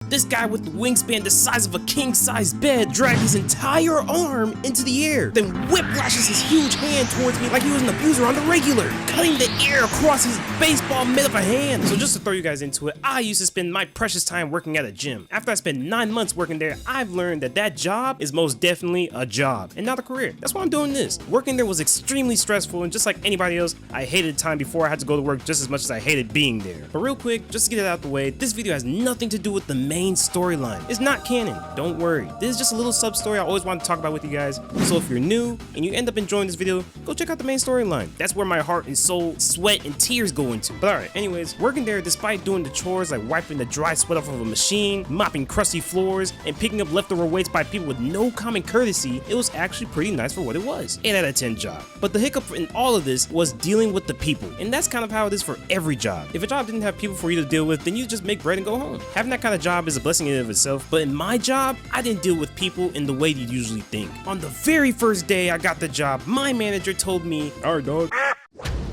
This guy with the wingspan the size of a king-size bed dragged his entire arm into the air, then whiplashes his huge hand towards me like he was an abuser on the regular, cutting the air across his baseball mitt of a hand. So just to throw you guys into it, I used to spend my precious time working at a gym. After I spent 9 months working there, I've learned that that job is most definitely a job and not a career. That's why I'm doing this. Working there was extremely stressful, and just like anybody else, I hated the time before I had to go to work just as much as I hated being there. But real quick, just to get it out the way, this video has nothing to do with the main storyline. It's not canon, don't worry. This is just a little sub story I always wanted to talk about with you guys. So if you're new and you end up enjoying this video, go check out the main storyline. That's where my heart and soul, sweat, and tears go into. But alright, anyways, working there, despite doing the chores like wiping the dry sweat off of a machine, mopping crusty floors, and picking up leftover weights by people with no common courtesy, it was actually pretty nice for what it was. 8 out of 10 job. But the hiccup in all of this was dealing with the people. And that's kind of how it is for every job. If a job didn't have people for you to deal with, then you just make bread and go home. Having that kind of job is a blessing in and of itself, but in my job, I didn't deal with people in the way you usually think. On the very first day I got the job, my manager told me, "Alright dog,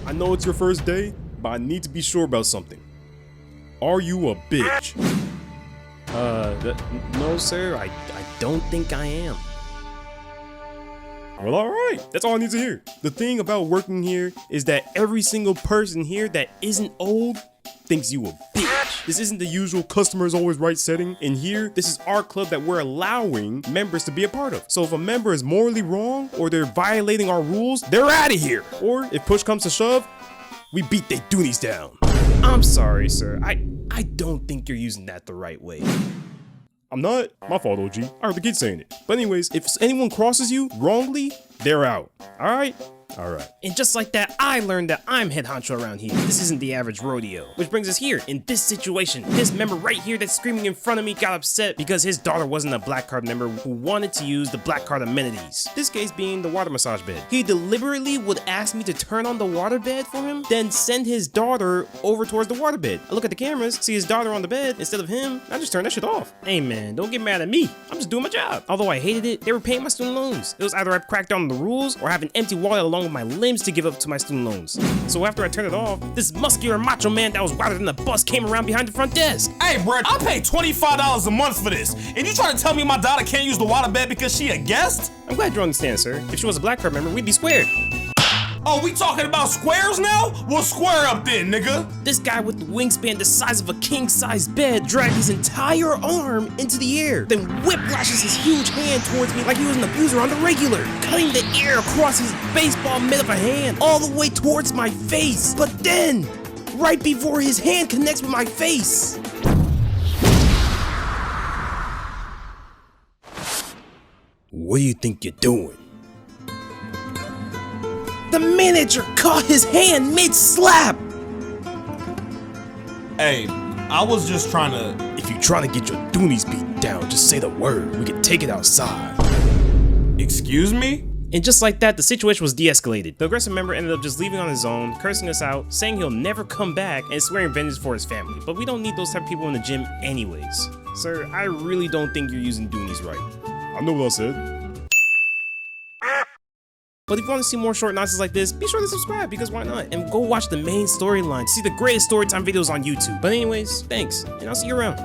I know it's your first day, but I need to be sure about something. Are you a bitch?" No sir, I don't think I am. Well, alright, that's all I need to hear. The thing about working here is that every single person here that isn't old thinks you a bitch. This isn't the usual customers always right setting. In here, this is our club that we're allowing members to be a part of. So if a member is morally wrong or they're violating our rules, they're out of here. Or if push comes to shove, we beat they doonies down. I'm sorry, sir. I don't think you're using that the right way. I'm not. My fault, OG. I heard the kid saying it. But anyways, if anyone crosses you wrongly, they're out. Alright? Alright. And just like that, I learned that I'm head honcho around here. This isn't the average rodeo. Which brings us here, in this situation. This member right here that's screaming in front of me got upset because his daughter wasn't a black card member who wanted to use the black card amenities. This case being the water massage bed. He deliberately would ask me to turn on the water bed for him, then send his daughter over towards the water bed. I look at the cameras, see his daughter on the bed instead of him, I just turn that shit off. Hey man, don't get mad at me. I'm just doing my job. Although I hated it, they were paying my student loans. It was either I cracked down on the rules or have an empty wallet along with my limbs to give up to my student loans. So after I turned it off, this muscular macho man that was wilder than the bus came around behind the front desk. Hey bro, I paid $25 a month for this, and you trying to tell me my daughter can't use the water bed because she a guest? I'm glad you understand, sir. If she was a black card member, we'd be squared. Oh, we talking about squares now? We'll square up then, nigga. This guy with the wingspan the size of a king-size bed dragged his entire arm into the air, then whiplashes his huge hand towards me like he was an abuser on the regular, cutting the air across his baseball mitt of a hand, all the way towards my face. But then, right before his hand connects with my face, what do you think you're doing? The manager caught his hand mid-slap! Hey, I was just trying to... If you're trying to get your doonies beat down, just say the word. We can take it outside. Excuse me? And just like that, the situation was de-escalated. The aggressive member ended up just leaving on his own, cursing us out, saying he'll never come back, and swearing vengeance for his family. But we don't need those type of people in the gym anyways. Sir, I really don't think you're using doonies right. I know what I said. But if you want to see more short nonsense like this, be sure to subscribe, because why not? And go watch the main storyline to see the greatest storytime videos on YouTube. But anyways, thanks, and I'll see you around.